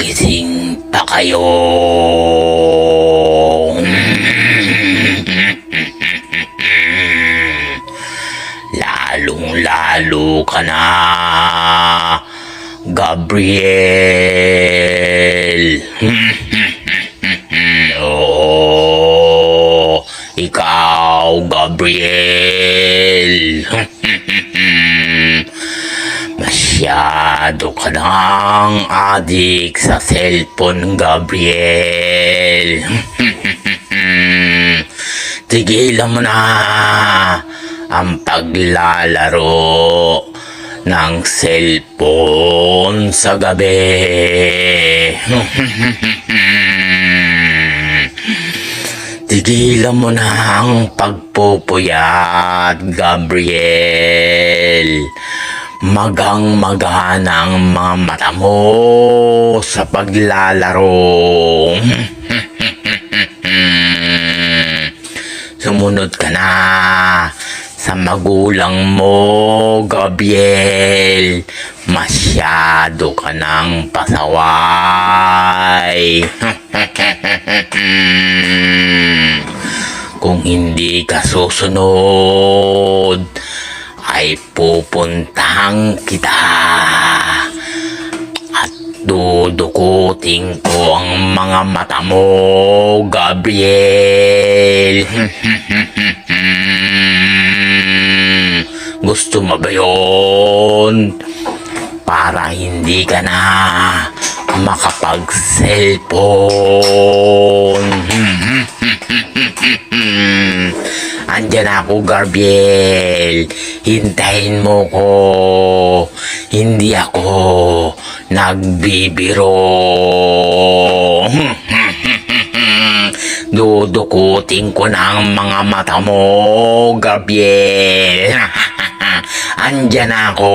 gising pa kayo. Lalong-lalo ka na, Gabriel. Oo, ikaw, Gabriel. Masyado ka nang adik sa cellphone, Gabriel. Tigilan mo na ang paglalaro ng cellphone sa gabi. Tigilan mo na ang pagpupuyat, Gabriel. Magang-maga ang mga mata mo sa paglalaro. Sumunod ka na sa magulang mo, Gabriel. Masyado ka ng pasaway. Kung hindi ka susunod, ay pupuntahan kita at dudukutin ko ang mga mata mo, Gabriel. Gusto mo ba yun? Para hindi ka na makapag-cellphone. Andyan ako, Gabriel. Hintayin mo ko. Hindi ako nagbibiro. Dudukutin ko na ang mga mata mo, Gabriel. Andyan ako.